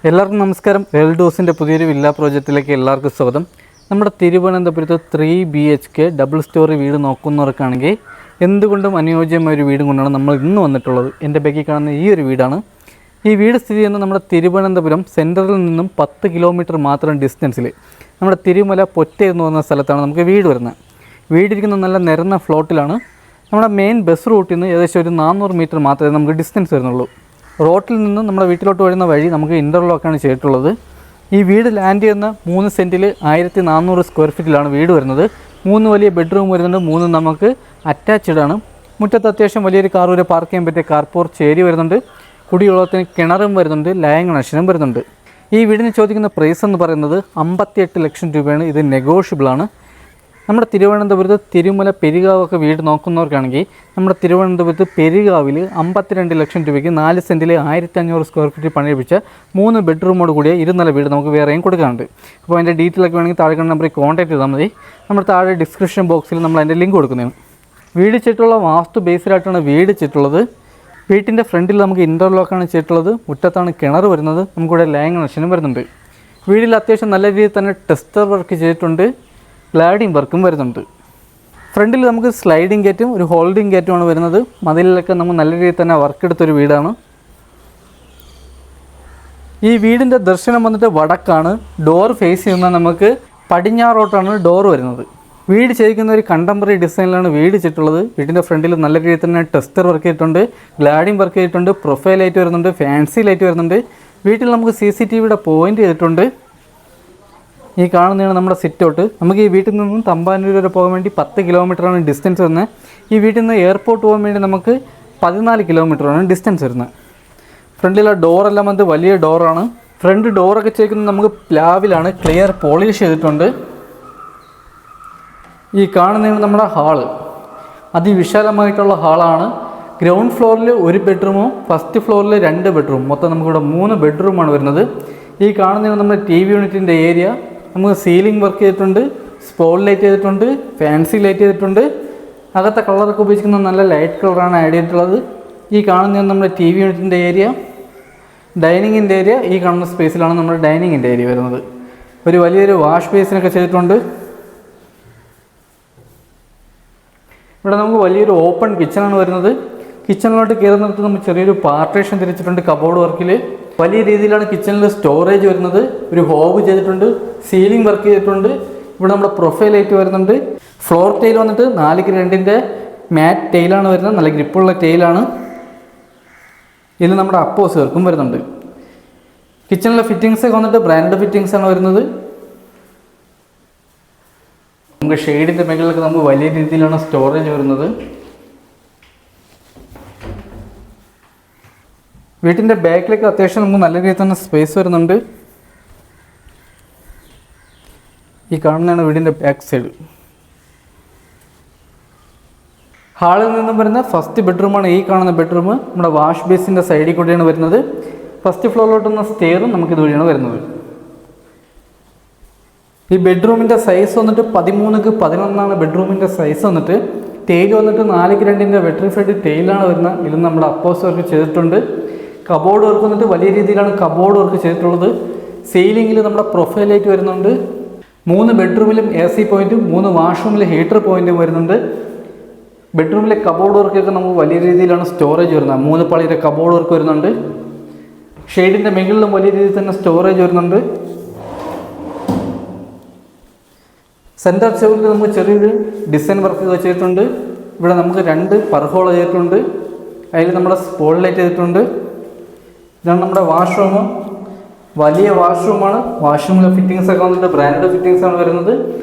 എല്ലാവർക്കും നമസ്കാരം. എൽഡോസിൻ്റെ പുതിയൊരു വില്ല പ്രോജക്റ്റിലേക്ക് എല്ലാവർക്കും സ്വാഗതം. നമ്മുടെ തിരുവനന്തപുരത്ത് 3 BHK ഡബിൾ സ്റ്റോറി വീട് നോക്കുന്നവർക്കാണെങ്കിൽ എന്തുകൊണ്ടും അനുയോജ്യമായ ഒരു വീടും കൊണ്ടാണ് നമ്മൾ ഇന്ന് വന്നിട്ടുള്ളത്. എൻ്റെ ബാക്കിൽ കാണുന്ന ഈ ഒരു വീടാണ്. ഈ വീട് സ്ഥിതി ചെയ്യുന്നത് നമ്മുടെ തിരുവനന്തപുരം സെൻറ്ററിൽ നിന്നും 10 കിലോമീറ്റർ മാത്രം ഡിസ്റ്റൻസിൽ നമ്മുടെ തിരുമല പൊറ്റ എന്ന് പറയുന്ന സ്ഥലത്താണ് നമുക്ക് വീട് വരുന്നത്. വീടിരിക്കുന്ന നല്ല നിരന്ന ഫ്ലോട്ടിലാണ്. നമ്മുടെ മെയിൻ ബസ് റൂട്ടിൽ നിന്ന് ഏകദേശം ഒരു 400 മീറ്റർ മാത്രമേ നമുക്ക് ഡിസ്റ്റൻസ് വരുന്നുള്ളൂ. റോട്ടിൽ നിന്ന് നമ്മുടെ വീട്ടിലോട്ട് വരുന്ന വഴി നമുക്ക് ഇൻ്റർലോക്കാണ് ചെയ്തിട്ടുള്ളത്. ഈ വീട് ലാൻഡ് ചെയ്യുന്ന 3 സെൻറ്റിൽ 1400 സ്ക്വയർ ഫീറ്റിലാണ് വീട് വരുന്നത്. 3 വലിയ ബെഡ്റൂം വരുന്നുണ്ട്, 3 നമുക്ക് അറ്റാച്ച്ഡ് ആണ്. മുറ്റത്ത് അത്യാവശ്യം വലിയൊരു കാർ വരെ പാർക്ക് ചെയ്യാൻ പറ്റിയ കാർ പോർച്ച് ഏരിയ വരുന്നുണ്ട്. കുടിവെള്ളത്തിന് കിണറും വരുന്നുണ്ട്, ലൈൻ കണക്ഷനും വരുന്നുണ്ട്. ഈ വീടിന് ചോദിക്കുന്ന പ്രൈസ് എന്ന് പറയുന്നത് 58 ലക്ഷം രൂപയാണ്. ഇത് നെഗോഷ്യബിളാണ്. നമ്മുടെ തിരുവനന്തപുരത്ത് തിരുമല പെരികാവൊക്കെ വീട് നോക്കുന്നവർക്കാണെങ്കിൽ നമ്മുടെ തിരുവനന്തപുരത്ത് പെരികാവിൽ 52 ലക്ഷം രൂപയ്ക്ക് 4 സെൻറ്റിൽ 1500 സ്ക്വയർ ഫീറ്റ് പണിയിപ്പിച്ച 3 ബെഡ്റൂമോട് കൂടിയ 2 നില വീട് നമുക്ക് വേറെയും കൊടുക്കാറുണ്ട്. അപ്പോൾ അതിൻ്റെ ഡീറ്റെയിൽ ഒക്കെ വേണമെങ്കിൽ താഴെ നമ്പറിൽ കോൺടാക്ട് ചെയ്താൽ മതി. നമ്മുടെ താഴെ ഡിസ്ക്രിപ്ഷൻ ബോക്സിൽ നമ്മൾ അതിൻ്റെ ലിങ്ക് കൊടുക്കുന്നതാണ്. വീട് ചെയ്തിട്ടുള്ള വാസ്തു ബേസിലായിട്ടാണ് വീട് ചെയ്തിട്ടുള്ളത്. വീട്ടിൻ്റെ ഫ്രണ്ടിൽ നമുക്ക് ഇൻ്റർലോക്കാണ് ചെയ്തിട്ടുള്ളത്. മുറ്റത്താണ് കിണർ വരുന്നത്. നമുക്കിവിടെ ലൈൻ കണക്ഷനും വരുന്നുണ്ട്. വീടിൽ അത്യാവശ്യം നല്ല രീതിയിൽ തന്നെ ടെസ്റ്റർ വർക്ക് ചെയ്തിട്ടുണ്ട്, ക്ലാഡിംഗ് വർക്കും വരുന്നുണ്ട്. ഫ്രണ്ടിൽ നമുക്ക് സ്ലൈഡിംഗ് ഗേറ്റും ഒരു ഹോൾഡിംഗ് ഗേറ്റുമാണ് വരുന്നത്. മതിലിലൊക്കെ നമുക്ക് നല്ല രീതിയിൽ തന്നെ വർക്ക് എടുത്തൊരു വീടാണ്. ഈ വീടിൻ്റെ ദർശനം വന്നിട്ട് വടക്കാണ്. ഡോർ ഫേസ് ചെയ്യുന്ന നമുക്ക് പടിഞ്ഞാറോട്ടാണ് ഡോർ വരുന്നത്. വീട് ചെയ്യിക്കുന്ന ഒരു കണ്ടംപററി ഡിസൈനിലാണ് വീട് ചെയ്തിട്ടുള്ളത്. വീടിൻ്റെ ഫ്രണ്ടിൽ നല്ല രീതിയിൽ തന്നെ ടെസ്റ്റർ വർക്ക് ചെയ്തിട്ടുണ്ട്, ഗ്ലാഡിംഗ് വർക്ക് ചെയ്തിട്ടുണ്ട്, പ്രൊഫൈൽ ലൈറ്റ് വരുന്നുണ്ട്, ഫാൻസി ലൈറ്റ് വരുന്നുണ്ട്. വീട്ടിൽ നമുക്ക് CCTVയുടെ പോയിൻ്റ് ചെയ്തിട്ടുണ്ട്. ഈ കാണുന്നതാണ് നമ്മുടെ സിറ്റ് ഔട്ട്. നമുക്ക് ഈ വീട്ടിൽ നിന്നും തമ്പാനൂർ വരെ പോകാൻ വേണ്ടി 10 കിലോമീറ്ററാണ് ഡിസ്റ്റൻസ് വരുന്നത്. ഈ വീട്ടിൽ നിന്ന് എയർപോർട്ട് പോകാൻ വേണ്ടി നമുക്ക് 14 കിലോമീറ്ററാണ് ഡിസ്റ്റൻസ് വരുന്നത്. ഫ്രണ്ടിലെ ഡോറെല്ലാം വന്ന് വലിയ ഡോറാണ്. ഫ്രണ്ട് ഡോറൊക്കെ ചെയ്യിക്കുന്നത് നമുക്ക് പ്ലാവിലാണ്, ക്ലിയർ പോളിഷ് ചെയ്തിട്ടുണ്ട്. ഈ കാണുന്നതാണ് നമ്മുടെ ഹാള്. അതിവിശാലമായിട്ടുള്ള ഹാളാണ്. ഗ്രൗണ്ട് ഫ്ലോറിൽ 1 ബെഡ്റൂമും ഫസ്റ്റ് ഫ്ലോറിൽ 2 ബെഡ്റൂം, മൊത്തം നമുക്കിവിടെ 3 ബെഡ്റൂമാണ് വരുന്നത്. ഈ കാണുന്നതാണ് നമ്മുടെ TV യൂണിറ്റിൻ്റെ ഏരിയ. നമുക്ക് സീലിംഗ് വർക്ക് ചെയ്തിട്ടുണ്ട്, സ്പോട്ട് ലൈറ്റ് ചെയ്തിട്ടുണ്ട്, ഫാൻസി ലൈറ്റ് ചെയ്തിട്ടുണ്ട്. അകത്തെ കളറൊക്കെ ഉപയോഗിക്കുന്ന നല്ല ലൈറ്റ് കളറാണ് ആഡ് ചെയ്തിട്ടുള്ളത്. ഈ കാണുന്നതാണ് നമ്മുടെ TV യൂണിറ്റിൻ്റെ ഏരിയ. ഡൈനിങ്ങിൻ്റെ ഏരിയ ഈ കാണുന്ന സ്പേസിലാണ് നമ്മുടെ ഡൈനിങ്ങിൻ്റെ ഏരിയ വരുന്നത്. ഒരു വലിയൊരു വാഷ് ബേസിനൊക്കെ ചെയ്തിട്ടുണ്ട്. ഇവിടെ നമുക്ക് വലിയൊരു ഓപ്പൺ കിച്ചണാണ് വരുന്നത്. കിച്ചണിലോട്ട് കയറുന്നിടത്ത് നമ്മൾ ചെറിയൊരു പാർട്ടീഷൻ തിരിച്ചിട്ടുണ്ട്. കബോർഡ് വർക്കിൽ വലിയ രീതിയിലാണ് കിച്ചണിൽ സ്റ്റോറേജ് വരുന്നത്. ഒരു ഹോബ് ചെയ്തിട്ടുണ്ട്, സീലിംഗ് വർക്ക് ചെയ്തിട്ടുണ്ട്. ഇവിടെ നമ്മുടെ പ്രൊഫൈൽ ലൈറ്റ് വരുന്നുണ്ട്. ഫ്ലോർ ടൈൽ വന്നിട്ട് 4x2 മാറ്റ് ടൈലാണ് വരുന്നത്. നല്ല ഗ്രിപ്പുള്ള ടൈലാണ്. ഇതിൽ നമ്മുടെ അപ്പോസ് വർക്കും വരുന്നുണ്ട്. കിച്ചണിലെ ഫിറ്റിങ്സൊക്കെ വന്നിട്ട് ബ്രാൻഡ് ഫിറ്റിങ്സാണ് വരുന്നത്. നമുക്ക് ഷെയ്ഡിൻ്റെ മേഖലയിലൊക്കെ നമുക്ക് വലിയ രീതിയിലാണ് സ്റ്റോറേജ് വരുന്നത്. വീട്ടിൻ്റെ ബാക്കിലേക്ക് അത്യാവശ്യം നമുക്ക് നല്ല രീതിയിൽ തന്നെ സ്പേസ് വരുന്നുണ്ട്. ഈ കാണുന്നതാണ് വീടിൻ്റെ ബാക്ക് സൈഡ്. ഹാളിൽ നിന്നും വരുന്ന ഫസ്റ്റ് ബെഡ്റൂമാണ് ഈ കാണുന്ന ബെഡ്റൂം. നമ്മുടെ വാഷ് ബേസിൻ്റെ സൈഡിൽ കൂടിയാണ് വരുന്നത്. ഫസ്റ്റ് ഫ്ലോറിലോട്ടുള്ള സ്റ്റെയറും നമുക്ക് ഇതുവഴിയാണ് വരുന്നത്. ഈ ബെഡ്റൂമിൻ്റെ സൈസ് വന്നിട്ട് 13x11 ബെഡ്റൂമിൻ്റെ സൈസ് വന്നിട്ട്. ടൈൽ വന്നിട്ട് 4x2 വെട്രിഫൈഡ് ടൈലാണ് വരുന്നത്. ഇതിൽ നമ്മുടെ അപ്പോസ് വർക്ക് ചെയ്തിട്ടുണ്ട്. കബോർഡ് വർക്ക് വന്നിട്ട് വലിയ രീതിയിലാണ് കബോർഡ് വർക്ക് ചെയ്തിട്ടുള്ളത്. സീലിങ്ങിൽ നമ്മുടെ പ്രൊഫൈൽ ലൈറ്റ് വരുന്നുണ്ട്. 3 ബെഡ്റൂമിലും AC പോയിൻറ്റും 3 വാഷ്റൂമിൽ ഹീറ്റർ പോയിൻറ്റും വരുന്നുണ്ട്. ബെഡ്റൂമിലെ കബോർഡ് വർക്കൊക്കെ നമുക്ക് വലിയ രീതിയിലാണ് സ്റ്റോറേജ് വരുന്നത്. 3 പാളിയുടെ കബോർഡ് വർക്ക് വരുന്നുണ്ട്. ഷെയ്ഡിൻ്റെ മുകളിലും വലിയ രീതിയിൽ തന്നെ സ്റ്റോറേജ് വരുന്നുണ്ട്. സെൻറ്റർ ചെവിൽ നമുക്ക് ചെറിയൊരു ഡിസൈൻ വർക്ക് ചെയ്തിട്ടുണ്ട്. ഇവിടെ നമുക്ക് 2 പെർഹോൾ ചെയ്തിട്ടുണ്ട്. അതിൽ നമ്മുടെ സ്പോട്ട് ലൈറ്റ് ചെയ്തിട്ടുണ്ട്. ഇതാണ് നമ്മുടെ വാഷ്റൂം. വലിയ വാഷ്റൂമാണ്. വാഷ്റൂമിലെ ഫിറ്റിങ്സ് ഒക്കെ വന്നിട്ട് ബ്രാൻഡ് ഫിറ്റിങ്സ് ആണ് വരുന്നത്.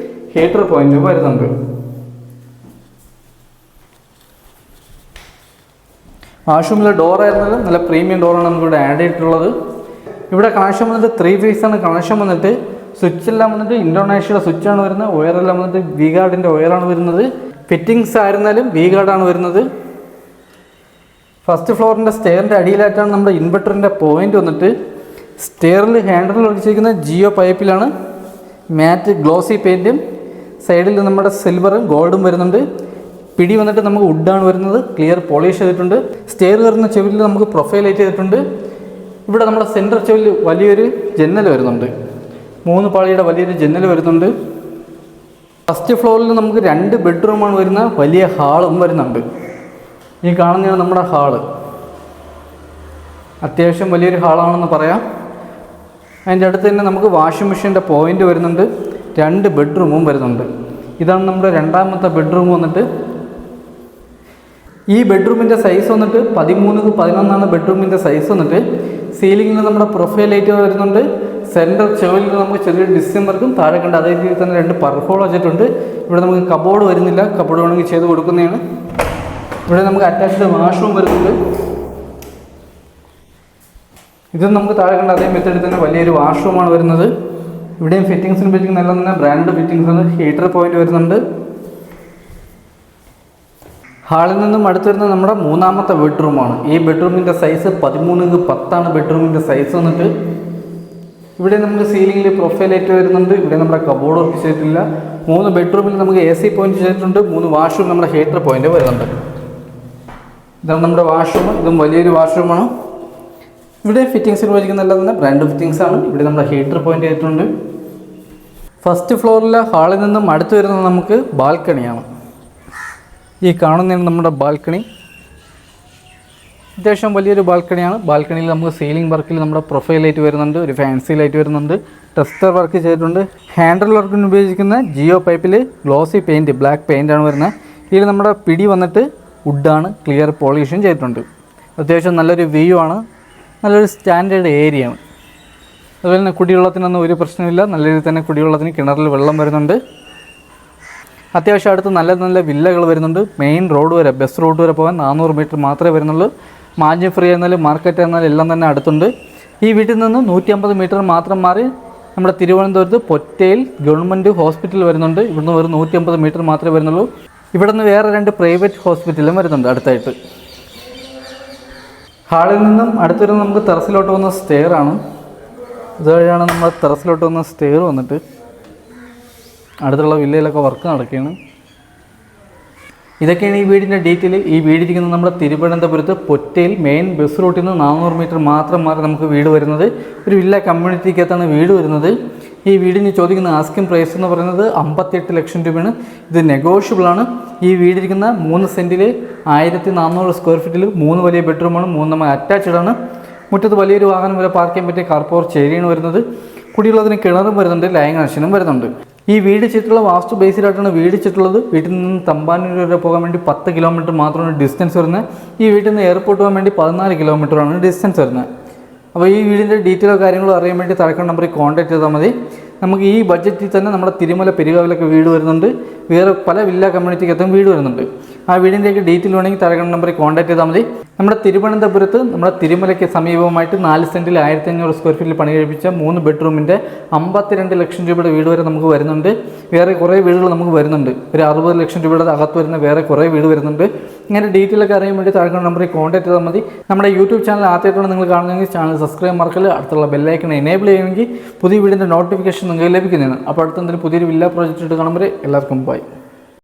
ഹീറ്റർ പോയിന്റ് വരുന്നുണ്ട്. വാഷ്റൂമിലെ ഡോർ ആയിരുന്നാലും നല്ല പ്രീമിയം ഡോറാണ് നമുക്കിവിടെ ആഡ് ചെയ്തിട്ടുള്ളത്. ഇവിടെ കണക്ഷൻ വന്നിട്ട് 3 ഫേസ് ആണ് കണക്ഷൻ വന്നിട്ട്. സ്വിച്ചെല്ലാം വന്നിട്ട് ഇൻഡോനേഷ്യയുടെ സ്വിച്ചാണ് വരുന്നത്. ഒയറെല്ലാം വന്നിട്ട് V-ഗാർഡിൻ്റെ ഒയറാണ് വരുന്നത്. ഫിറ്റിങ്സ് ആയിരുന്നാലും V-ഗാർഡാണ് വരുന്നത്. ഫസ്റ്റ് ഫ്ലോറിൻ്റെ സ്റ്റെയറിൻ്റെ അടിയിലായിട്ടാണ് നമ്മുടെ ഇൻവെർട്ടറിൻ്റെ പോയിൻ്റ് വന്നിട്ട്. സ്റ്റെയറിൽ ഹാൻഡിൽ ഒഴിച്ചിരിക്കുന്ന ജിയോ പൈപ്പിലാണ്. മാറ്റ് ഗ്ലോസി പെയിൻറ്റും സൈഡിൽ നമ്മുടെ സിൽവറും ഗോൾഡും വരുന്നുണ്ട്. പിടി വന്നിട്ട് നമുക്ക് വുഡാണ് വരുന്നത്. ക്ലിയർ പോളിഷ് ചെയ്തിട്ടുണ്ട്. സ്റ്റെയർ കയറുന്ന ചെവിയിൽ നമുക്ക് പ്രൊഫൈൽ ലൈറ്റ് ചെയ്തിട്ടുണ്ട്. ഇവിടെ നമ്മുടെ സെൻറ്റർ ചെവിൽ വലിയൊരു ജന്നൽ വരുന്നുണ്ട്, 3 പാളിയുടെ വലിയൊരു ജന്നൽ വരുന്നുണ്ട്. ഫസ്റ്റ് ഫ്ലോറിൽ നമുക്ക് 2 ബെഡ്റൂമാണ് വരുന്ന വലിയ ഹാളും വരുന്നുണ്ട്. ഈ കാണുന്നതാണ് നമ്മുടെ ഹാള്. അത്യാവശ്യം വലിയൊരു ഹാളാണെന്ന് പറയാം. അതിൻ്റെ അടുത്ത് തന്നെ നമുക്ക് വാഷിംഗ് മെഷീൻ്റെ പോയിൻ്റ് വരുന്നുണ്ട്, 2 ബെഡ്റൂമും വരുന്നുണ്ട്. ഇതാണ് നമ്മുടെ രണ്ടാമത്തെ ബെഡ്റൂം വന്നിട്ട്. ഈ ബെഡ്റൂമിൻ്റെ സൈസ് വന്നിട്ട് 13x11 ബെഡ്റൂമിൻ്റെ സൈസ് വന്നിട്ട്. സീലിങ്ങിൽ നമ്മുടെ പ്രൊഫൈൽ ലൈറ്റ് വരുന്നുണ്ട്. സെൻറ്റർ ചെവിൽ നമുക്ക് ചെറിയൊരു ഡിസ്കം വർക്കും താഴെ കണ്ട് അതേ രീതിയിൽ തന്നെ 2 പർഹോൾ വെച്ചിട്ടുണ്ട്. ഇവിടെ നമുക്ക് കബോർഡ് വരുന്നില്ല, കബോർഡ് വേണമെങ്കിൽ ചെയ്ത് കൊടുക്കുന്നതാണ്. ഇവിടെ നമുക്ക് അറ്റാച്ച്ഡ് വാഷ്റൂം വരുന്നുണ്ട്. ഇത് നമുക്ക് താഴെ കണ്ട അതേ മെത്തേഡിൽ തന്നെ വലിയൊരു വാഷ്റൂമാണ് വരുന്നത്. ഇവിടെയും ഫിറ്റിങ്സിന് പറ്റി നല്ല തന്നെ ബ്രാൻഡ് ഫിറ്റിങ്സ് ആണ്. ഹീറ്റർ പോയിന്റ് വരുന്നുണ്ട്. ഹാളിൽ നിന്നും അടുത്ത് വരുന്നത് നമ്മുടെ മൂന്നാമത്തെ ബെഡ്റൂമാണ്. ഈ ബെഡ്റൂമിൻ്റെ സൈസ് 13x10 ബെഡ്റൂമിൻ്റെ സൈസ് വന്നിട്ട്. ഇവിടെ നമുക്ക് സീലിംഗിൽ പ്രൊഫൈൽ ലൈറ്റ് വരുന്നുണ്ട്. ഇവിടെ നമ്മുടെ കബോർഡ് വർക്ക് ചെയ്തിട്ടില്ല. 3 ബെഡ്റൂമിൽ നമുക്ക് AC പോയിന്റ് ചെയ്തിട്ടുണ്ട്. 3 വാഷ്റൂം നമ്മുടെ ഹീറ്റർ പോയിന്റ് വരുന്നുണ്ട്. ഇതാണ് നമ്മുടെ വാഷ്റൂം. ഇതും വലിയൊരു വാഷ്റൂമാണ്. ഇവിടെ ഫിറ്റിങ്സിൽ ഉപയോഗിക്കുന്നതെല്ലാം തന്നെ ബ്രാൻഡ് ഫിറ്റിങ്സ് ആണ്. ഇവിടെ നമ്മുടെ ഹീറ്റർ പോയിന്റ് ചെയ്തിട്ടുണ്ട്. ഫസ്റ്റ് ഫ്ലോറിലെ ഹാളിൽ നിന്നും അടുത്ത് വരുന്നത് നമുക്ക് ബാൽക്കണിയാണ്. ഈ കാണുന്നതാണ് നമ്മുടെ ബാൽക്കണി. അത്യാവശ്യം വലിയൊരു ബാൽക്കണിയാണ്. ബാൽക്കണിയിൽ നമുക്ക് സീലിംഗ് വർക്കിൽ നമ്മുടെ പ്രൊഫൈൽ ലൈറ്റ് വരുന്നുണ്ട്, ഒരു ഫാൻസി ലൈറ്റ് വരുന്നുണ്ട്, ടെസ്റ്റർ വർക്ക് ചെയ്തിട്ടുണ്ട്. ഹാൻഡിൽ വർക്കിന് ഉപയോഗിക്കുന്ന ജിയോ പൈപ്പിൽ ഗ്ലോസി പെയിൻറ്റ്, ബ്ലാക്ക് പെയിൻ്റാണ് വരുന്നത്. ഇതിൽ നമ്മുടെ പിടി വന്നിട്ട് വുഡാണ്, ക്ലിയർ പോളിഷും ചെയ്തിട്ടുണ്ട്. അത്യാവശ്യം നല്ലൊരു വ്യൂ ആണ്, നല്ലൊരു സ്റ്റാൻഡേർഡ് ഏരിയയാണ്. അതുപോലെ തന്നെ കുടിവെള്ളത്തിനൊന്നും ഒരു പ്രശ്നമില്ല. നല്ല രീതിയിൽ തന്നെ കുടിവെള്ളത്തിന് കിണറിൽ വെള്ളം വരുന്നുണ്ട്. അത്യാവശ്യം അടുത്ത് നല്ല നല്ല വില്ലകൾ വരുന്നുണ്ട്. മെയിൻ റോഡ് വരെ, ബസ് റൂട്ട് വരെ പോകാൻ 400 മീറ്റർ മാത്രമേ വരുന്നുള്ളൂ. മാഞ്ചി ഫ്രീ എന്നാലും മാർക്കറ്റ് എന്നാലും എല്ലാം തന്നെ അടുത്തുണ്ട്. ഈ വീട്ടിൽ നിന്ന് 150 മീറ്റർ മാത്രം മാറി നമ്മുടെ തിരുവനന്തപുരത്ത് പൊറ്റയിൽ ഗവൺമെൻറ് ഹോസ്പിറ്റൽ വരുന്നുണ്ട്. ഇവിടുന്ന് വെറും 150 മീറ്റർ മാത്രമേ വരുന്നുള്ളൂ. ഇവിടെ നിന്ന് വേറെ 2 പ്രൈവറ്റ് ഹോസ്പിറ്റലും വരുന്നുണ്ട് അടുത്തായിട്ട്. ഹാളിൽ നിന്നും അടുത്ത് വരുന്നത് നമുക്ക് ടെറസിലോട്ട് വന്ന സ്റ്റെയർ ആണ്. ഇതുവഴിയാണ് നമ്മൾ ടെറസിലോട്ട് വന്ന സ്റ്റെയർ വന്നിട്ട്. അടുത്തുള്ള വില്ലയിലൊക്കെ വർക്ക് നടക്കുകയാണ്. ഇതൊക്കെയാണ് ഈ വീടിൻ്റെ ഡീറ്റെയിൽ. ഈ വീടിരിക്കുന്നത് നമ്മുടെ തിരുവനന്തപുരത്ത് പൊറ്റയിൽ മെയിൻ ബസ് റൂട്ടിൽ നിന്ന് 400 മീറ്റർ മാത്രം മാറി നമുക്ക് വീട് വരുന്നത്. ഒരു വില്ല കമ്മ്യൂണിറ്റിക്കകത്താണ് വീട് വരുന്നത്. ഈ വീടിന് ചോദിക്കുന്ന ആസ്കിംഗ് പ്രൈസ് എന്ന് പറയുന്നത് 58 ലക്ഷം രൂപയാണ്. ഇത് നെഗോഷ്യബിളാണ്. ഈ വീടിരിക്കുന്ന 3 സെൻറ്റിൽ 1400 സ്ക്വയർ ഫീറ്റിൽ 3 വലിയ ബെഡ്റൂമാണ്, 3 അറ്റാച്ച്ഡ് ആണ്. മുറ്റത്ത് വലിയൊരു വാഹനം വരെ പാർക്ക് ചെയ്യാൻ പറ്റിയ കാർ പോർച്ച് ഏരിയയാണ് വരുന്നത്. കുടിയുള്ളതിന് കിണറും വരുന്നുണ്ട്, ലൈൻ കണക്ഷനും വരുന്നുണ്ട്. ഈ വീട് ചുറ്റുള്ള വാസ്തു ബേസിലായിട്ടാണ് വീട് ചുറ്റുള്ളത്. വീട്ടിൽ നിന്ന് തമ്പാനൂർ വരെ പോകാൻ വേണ്ടി 10 കിലോമീറ്റർ മാത്രമാണ് ഡിസ്റ്റൻസ് വരുന്നത്. ഈ വീട്ടിൽ നിന്ന് എയർപോർട്ട് പോകാൻ വേണ്ടി 14 കിലോമീറ്ററാണ് ഡിസ്റ്റൻസ് വരുന്നത്. അപ്പോൾ ഈ വീടിൻ്റെ ഡീറ്റെയിലോ കാര്യങ്ങളോ അറിയാൻ വേണ്ടി താഴെ നമ്പറിൽ കോൺടാക്ട് ചെയ്താൽ മതി. നമുക്ക് ഈ ബഡ്ജറ്റിൽ തന്നെ നമ്മുടെ തിരുമല പെരുകാവിലൊക്കെ വീട് വരുന്നുണ്ട്. വേറെ പല വില്ല കമ്മ്യൂണിറ്റിക്കകത്തും വീട് വരുന്നുണ്ട്. ആ വീടിൻ്റെയൊക്കെ ഡീറ്റെയിൽ വേണമെങ്കിൽ താഴെ നമ്പറിൽ കോൺടാക്ട് ചെയ്താൽ മതി. നമ്മുടെ തിരുവനന്തപുരത്ത് നമ്മുടെ തിരുമലയ്ക്ക് സമീപമായിട്ട് 4 സെൻറ്റിൽ 1500 സ്ക്വയർ ഫീറ്റിൽ പണി കഴിപ്പിച്ച 3 ബെഡ്റൂമിൻ്റെ 52 ലക്ഷം രൂപയുടെ വീട് വരെ നമുക്ക് വരുന്നുണ്ട്. വേറെ കുറേ വീടുകൾ നമുക്ക് വരുന്നുണ്ട്. ഒരു 60 ലക്ഷം രൂപയുടെ അകത്ത് വരുന്ന വേറെ കുറേ വീട് വരുന്നുണ്ട്. ഇങ്ങനെ ഡീറ്റെയിലൊക്കെ അറിയാൻ വേണ്ടി താഴെ നമ്പറിൽ കോൺടാക്ട് ചെയ്താൽ മതി. നമ്മുടെ യൂട്യൂബ് ചാനൽ ആദ്യമായിട്ടാണ് നിങ്ങൾ കാണുന്നതെങ്കിൽ ചാനൽ സബ്സ്ക്രൈബ് മറക്കല്. അടുത്തുള്ള ബെല്ലൈക്കൺ എനേബിൾ ചെയ്യുമെങ്കിൽ പുതിയ വീടിൻ്റെ നോട്ടിഫിക്കേഷൻ നിങ്ങൾക്ക് ലഭിക്കുന്നതാണ്. അപ്പോൾ അടുത്തെന്തെങ്കിലും പുതിയൊരു വില്ല പ്രോജക്റ്റ് ഇട്ട് കാണുമ്പോൾ എല്ലാവർക്കും ബൈ.